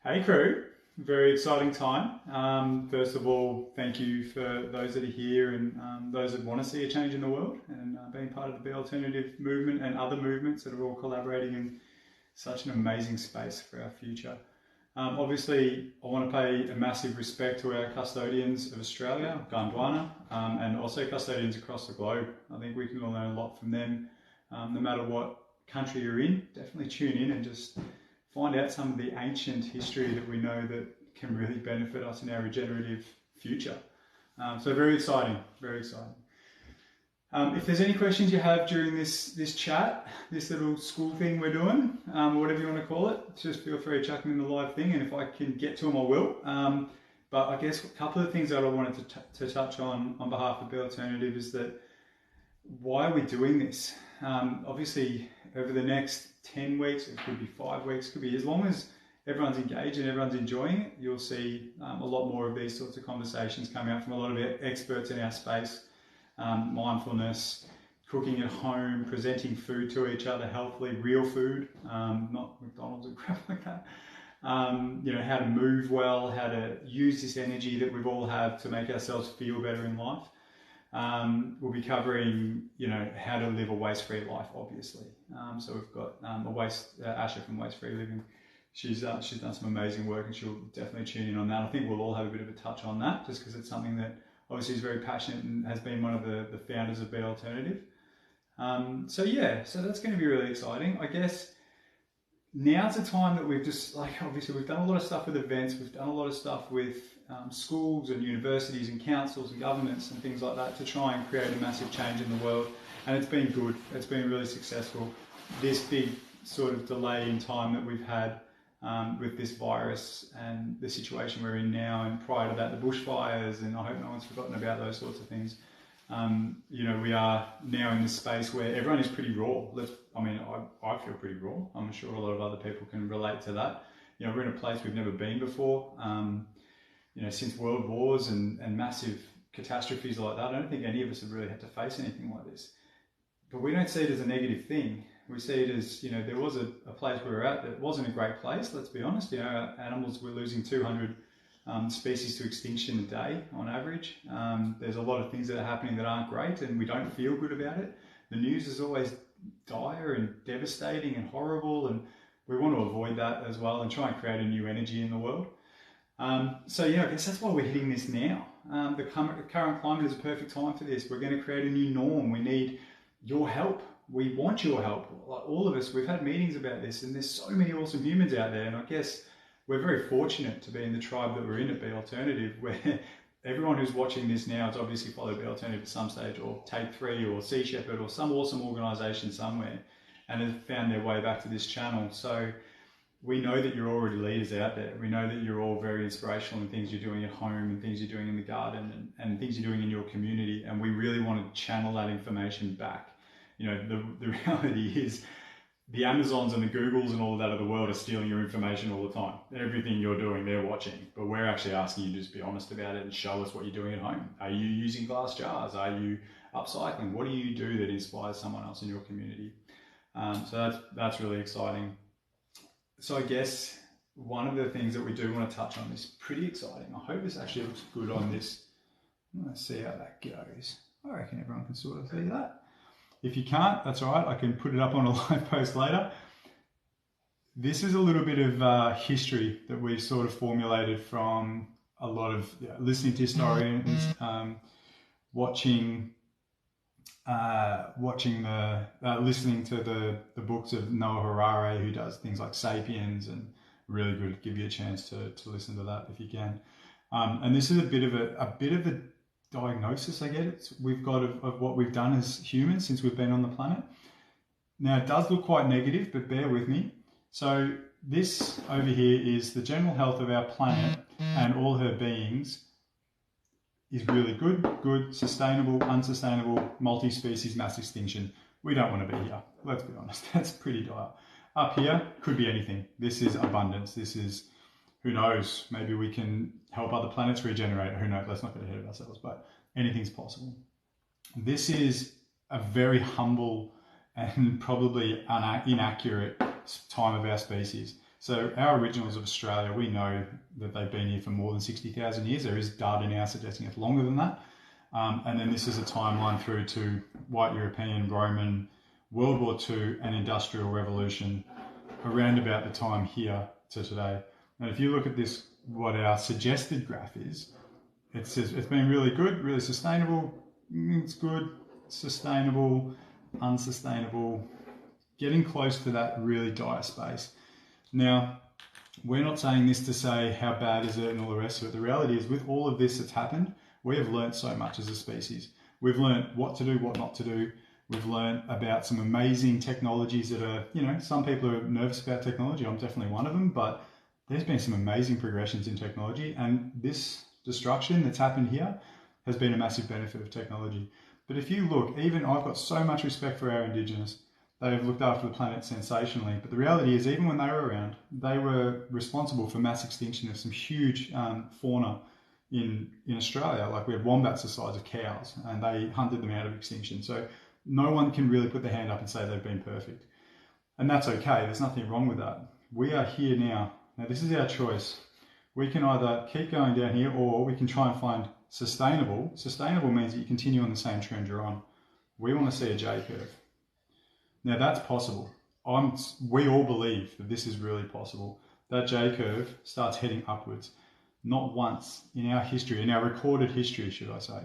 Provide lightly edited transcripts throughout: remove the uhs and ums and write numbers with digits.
Hey crew, very exciting time. First of all, thank you for those that are here and those that want to see a change in the world and being part of the Be Alternative movement and other movements that are all collaborating in such an amazing space for our future. Obviously, I want to pay a massive respect to our custodians of Australia, Gondwana, and also custodians across the globe. I think we can all learn a lot from them. No matter what country you're in, definitely tune in and just find out some of the ancient history that we know that can really benefit us in our regenerative future. So very exciting, very exciting. If there's any questions you have during this chat, this little school thing we're doing, whatever you want to call it, just feel free to chuck them in the live thing, and if I can get to them, I will. But I guess a couple of things that I wanted to touch on behalf of the Alternative is that why are we doing this? Obviously, over the next 10 weeks, it could be 5 weeks, it could be as long as everyone's engaged and everyone's enjoying it, you'll see a lot more of these sorts of conversations coming out from a lot of experts in our space. Mindfulness, cooking at home, presenting food to each other healthily, real food, not McDonald's and crap like that. How to move well, how to use this energy that we've all have to make ourselves feel better in life. We'll be covering, how to live a waste-free life, obviously. So we've got Asha from Waste Free Living. She's done some amazing work, and she'll definitely tune in on that. I think we'll all have a bit of a touch on that, just because it's something that obviously is very passionate and has been one of the founders of Be Alternative. So that's going to be really exciting. I guess now's the time that we've just, obviously we've done a lot of stuff with events, we've done a lot of stuff with schools and universities and councils and governments and things like that to try and create a massive change in the world. And it's been good, it's been really successful. This big sort of delay in time that we've had with this virus and the situation we're in now, and prior to that, the bushfires, and I hope no one's forgotten about those sorts of things. We are now in this space where everyone is pretty raw. I feel pretty raw. I'm sure a lot of other people can relate to that. We're in a place we've never been before. Since world wars and massive catastrophes like that, I don't think any of us have really had to face anything like this. But we don't see it as a negative thing. We see it as, there was a place we were at that wasn't a great place, let's be honest. Our animals, we're losing 200 species to extinction a day on average. There's a lot of things that are happening that aren't great, and we don't feel good about it. The news is always dire and devastating and horrible, and we want to avoid that as well and try and create a new energy in the world. I guess that's why we're hitting this now. The current climate is a perfect time for this. We're going to create a new norm. We need your help. We want your help. Like all of us, we've had meetings about this, and there's so many awesome humans out there. And I guess we're very fortunate to be in the tribe that we're in at Be Alternative, where everyone who's watching this now has obviously followed Be Alternative at some stage, or Take 3, or Sea Shepherd, or some awesome organisation somewhere, and have found their way back to this channel. So we know that you're already leaders out there. We know that you're all very inspirational in things you're doing at home and things you're doing in the garden and things you're doing in your community. And we really want to channel that information back. The reality is the Amazons and the Googles and all of that of the world are stealing your information all the time. Everything you're doing, they're watching. But we're actually asking you to just be honest about it and show us what you're doing at home. Are you using glass jars? Are you upcycling? What do you do that inspires someone else in your community? So that's really exciting. So I guess one of the things that we do want to touch on is pretty exciting. I hope this actually looks good on this. Let's see how that goes. I reckon everyone can sort of see that. If you can't, that's all right. I can put it up on a live post later. This is a little bit of history that we've sort of formulated from a lot of listening to historians, listening to the books of Noah Harari, who does things like Sapiens, and really good. Give you a chance to listen to that if you can. And this is a bit of a diagnosis, I guess, we've got of what we've done as humans since we've been on the planet. Now, it does look quite negative, but bear with me. So this over here is the general health of our planet and all her beings is really good, sustainable, unsustainable, multi-species, mass extinction. We don't want to be here. Let's be honest. That's pretty dire. Up here could be anything. This is abundance. This is, who knows, maybe we can help other planets regenerate. Who knows? Let's not get ahead of ourselves, but anything's possible. This is a very humble and probably inaccurate time of our species. So our originals of Australia, we know that they've been here for more than 60,000 years. There is data now suggesting it's longer than that. And then this is a timeline through to White European, Roman, World War II, and Industrial Revolution, around about the time here to today. And if you look at this, what our suggested graph is, it's been really good, really sustainable. It's good, sustainable, unsustainable, getting close to that really dire space. Now, we're not saying this to say how bad is it and all the rest of it. The reality is, with all of this that's happened, we have learned so much as a species. We've learned what to do, what not to do. We've learned about some amazing technologies that are, you know, some people are nervous about technology. I'm definitely one of them, but there's been some amazing progressions in technology, and this destruction that's happened here has been a massive benefit of technology. But if you look, even I've got so much respect for our Indigenous. They have looked after the planet sensationally. But the reality is, even when they were around, they were responsible for mass extinction of some huge fauna in Australia. Like, we have wombats the size of cows, and they hunted them out of extinction. So no one can really put their hand up and say they've been perfect. And that's okay. There's nothing wrong with that. We are here now. Now, this is our choice. We can either keep going down here, or we can try and find sustainable. Sustainable means that you continue on the same trend you're on. We want to see a J curve. Now, that's possible. We all believe that this is really possible. That J curve starts heading upwards. Not once in our history, in our recorded history, should I say,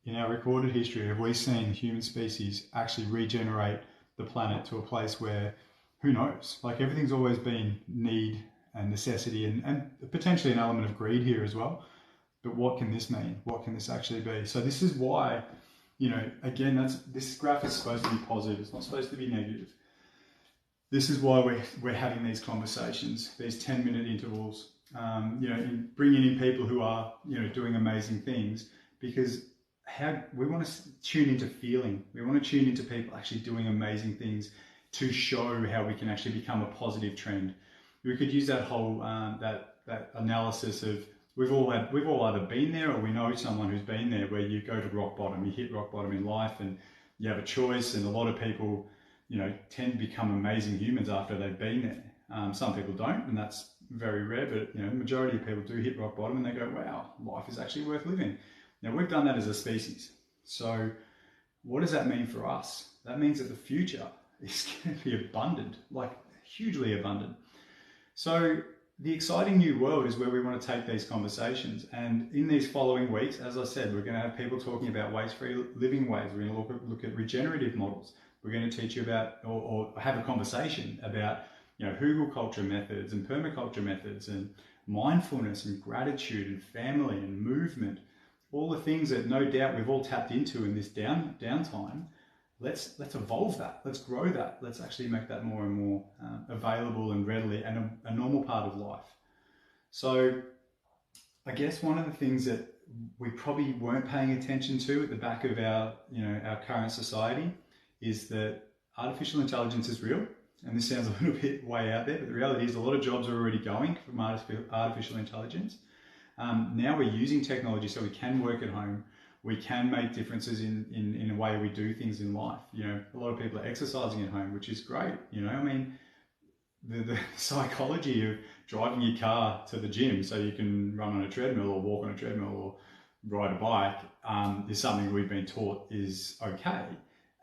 in our recorded history, have we seen the human species actually regenerate the planet to a place where, who knows? Like, everything's always been need and necessity, and potentially an element of greed here as well. But what can this mean? What can this actually be? So this is why, you know, again, this graph is supposed to be positive. It's not supposed to be negative. This is why we're having these conversations, these 10-minute intervals, you know, bringing in people who are, you know, doing amazing things, because we want to tune into feeling. We want to tune into people actually doing amazing things to show how we can actually become a positive trend. We could use that whole that analysis of we've all either been there, or we know someone who's been there, where you go to rock bottom, you hit rock bottom in life, and you have a choice. And a lot of people, you know, tend to become amazing humans after they've been there. Some people don't, and that's very rare. But, you know, the majority of people do hit rock bottom, and they go, "Wow, life is actually worth living." Now, we've done that as a species. So, what does that mean for us? That means that the future is going to be abundant, like hugely abundant. So the exciting new world is where we want to take these conversations. And in these following weeks, as I said, we're going to have people talking about waste-free living ways. We're going to look at regenerative models. We're going to teach you about, or have a conversation about, you know, hugelkultur methods and permaculture methods, and mindfulness and gratitude and family and movement. All the things that no doubt we've all tapped into in this downtime. Let's evolve that. Let's grow that. Let's actually make that more and more available and readily and a normal part of life. So I guess one of the things that we probably weren't paying attention to at the back of our current society is that artificial intelligence is real. And this sounds a little bit way out there, but the reality is a lot of jobs are already going from artificial intelligence. Now we're using technology so we can work at home. We can make differences in a way we do things in life. You know, a lot of people are exercising at home, which is great. You know, I mean, the psychology of driving your car to the gym so you can run on a treadmill or walk on a treadmill or ride a bike is something we've been taught is okay.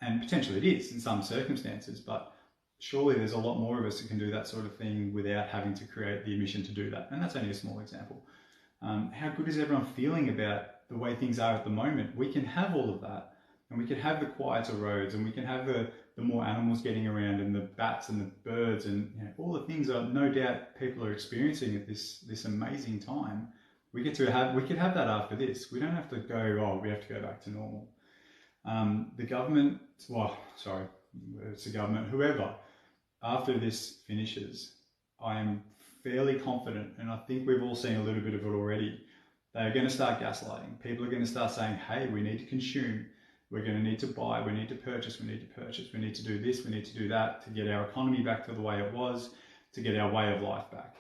And potentially it is in some circumstances, but surely there's a lot more of us that can do that sort of thing without having to create the emission to do that. And that's only a small example. How good is everyone feeling about the way things are at the moment? We can have all of that, and we can have the quieter roads, and we can have the more animals getting around, and the bats and the birds, and, you know, all the things that no doubt people are experiencing at this amazing time. We could have that after this. We don't have to go, we have to go back to normal. The government, it's the government, whoever, after this finishes, I am fairly confident, and I think we've all seen a little bit of it already, they're going to start gaslighting. People are going to start saying, hey, we need to consume, we're going to need to buy, we need to purchase, we need to do this, we need to do that to get our economy back to the way it was, to get our way of life back.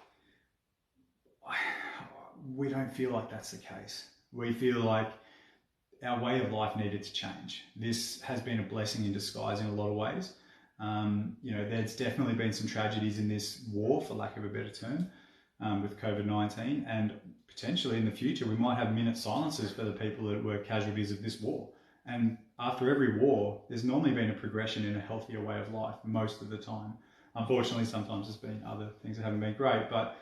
We don't feel like that's the case. We feel like our way of life needed to change. This has been a blessing in disguise in a lot of ways. You know, there's definitely been some tragedies in this war, for lack of a better term, with COVID-19, and potentially in the future we might have minute silences for the people that were casualties of this war. And after every war, there's normally been a progression in a healthier way of life most of the time. Unfortunately, sometimes there's been other things that haven't been great, but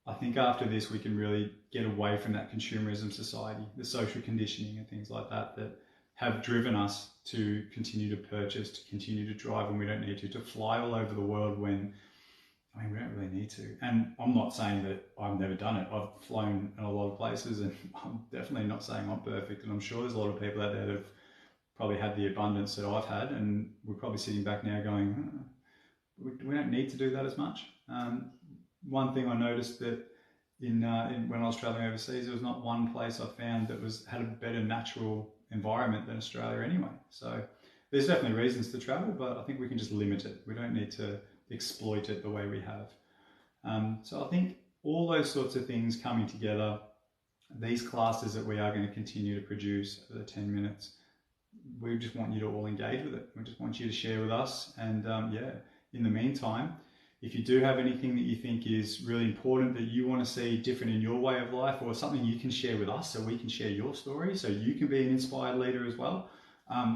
I think after this we can really get away from that consumerism society, the social conditioning and things like that that have driven us to continue to purchase, to continue to drive when we don't need to fly all over the world when, I mean, we don't really need to. And I'm not saying that I've never done it. I've flown in a lot of places, and I'm definitely not saying I'm perfect. And I'm sure there's a lot of people out there that have probably had the abundance that I've had, and we're probably sitting back now going, we don't need to do that as much. One thing I noticed that in when I was traveling overseas, there was not one place I found that had a better natural environment than Australia anyway. So there's definitely reasons to travel, but I think we can just limit it. We don't need to exploit it the way we have. So I think all those sorts of things coming together, these classes that we are going to continue to produce over the 10 minutes, we just want you to all engage with it. We just want you to share with us. And yeah, in the meantime, if you do have anything that you think is really important that you want to see different in your way of life, or something you can share with us so we can share your story, so you can be an inspired leader as well,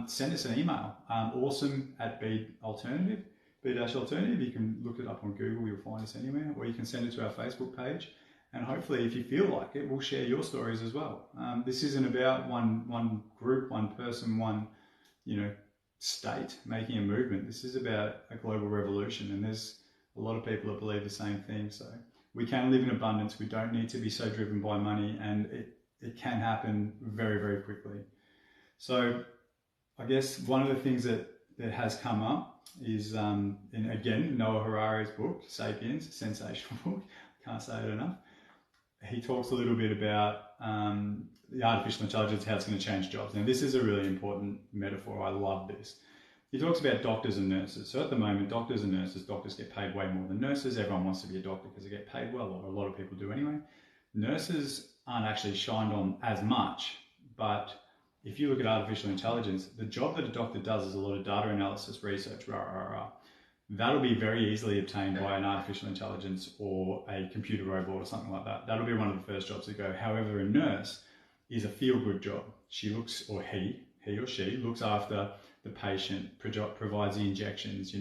send us an email, awesome@b-alternative. You can look it up on Google, you'll find us anywhere, or you can send it to our Facebook page. And hopefully, if you feel like it, we'll share your stories as well. This isn't about one group, one person, one state making a movement. This is about a global revolution, and there's a lot of people that believe the same thing. So we can live in abundance. We don't need to be so driven by money, and it can happen very, very quickly. So I guess one of the things that has come up is, and again, Noah Harari's book, Sapiens, sensational book. Can't say it enough. He talks a little bit about the artificial intelligence, how it's going to change jobs. Now, this is a really important metaphor. I love this. He talks about doctors and nurses. So at the moment, doctors and nurses, doctors get paid way more than nurses. Everyone wants to be a doctor because they get paid well, or a lot of people do anyway. Nurses aren't actually shined on as much, but if you look at artificial intelligence, the job that a doctor does is a lot of data analysis, research, That'll be very easily obtained by an artificial intelligence or a computer robot or something like that. That'll be one of the first jobs to go. However, a nurse is a feel-good job. She looks, or he or she looks after the patient, provides the injections,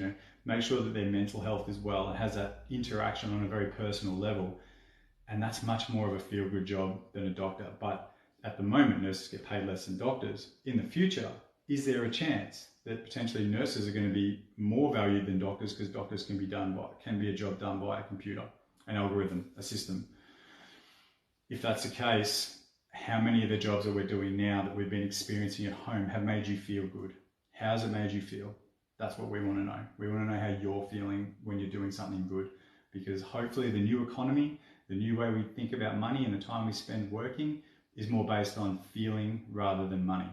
make sure that their mental health is well, and has that interaction on a very personal level. And that's much more of a feel-good job than a doctor. But at the moment, nurses get paid less than doctors. In the future, is there a chance that potentially nurses are going to be more valued than doctors, because doctors can be a job done by a computer, an algorithm, a system? If that's the case, how many of the jobs that we're doing now that we've been experiencing at home have made you feel good? How's it made you feel? That's what we want to know. We want to know how you're feeling when you're doing something good, because hopefully the new economy, the new way we think about money and the time we spend working is more based on feeling rather than money.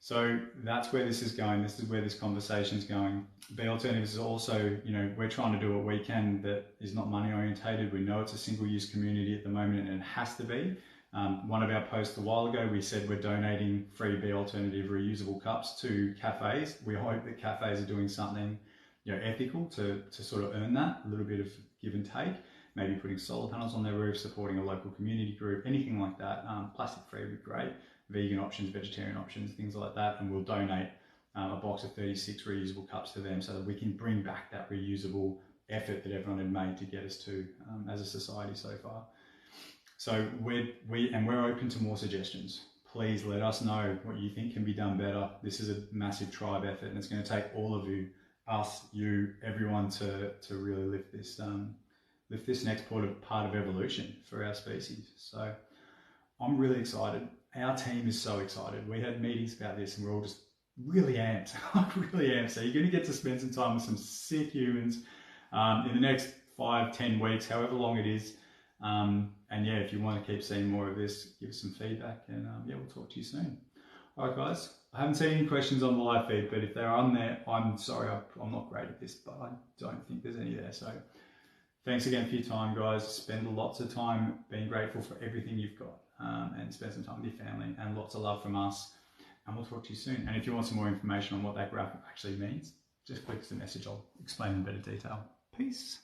So that's where this is going. This is where this conversation is going. Be Alternatives is also, we're trying to do what we can that is not money orientated. We know it's a single-use community at the moment, and it has to be. One of our posts a while ago, we said we're donating free Be Alternative reusable cups to cafes. We hope that cafes are doing something ethical to sort of earn that, a little bit of give and take. Maybe putting solar panels on their roof, supporting a local community group, anything like that. Plastic free would be great. Vegan options, vegetarian options, things like that. And we'll donate a box of 36 reusable cups to them so that we can bring back that reusable effort that everyone had made to get us to as a society so far. So we're open to more suggestions. Please let us know what you think can be done better. This is a massive tribe effort, and it's going to take all of you, us, you, everyone to really lift this next part of evolution for our species. So I'm really excited. Our team is so excited. We had meetings about this and we're all just really amped, really amped. So you're going to get to spend some time with some sick humans in the next 5-10 weeks, however long it is. And yeah, if you want to keep seeing more of this, give us some feedback, and yeah, we'll talk to you soon. All right, guys. I haven't seen any questions on the live feed, but if they're on there, I'm sorry, I'm not great at this, but I don't think there's any there. So thanks again for your time, guys. Spend lots of time being grateful for everything you've got, and spend some time with your family, and lots of love from us. And we'll talk to you soon. And if you want some more information on what that graph actually means, just click the message. I'll explain in better detail. Peace.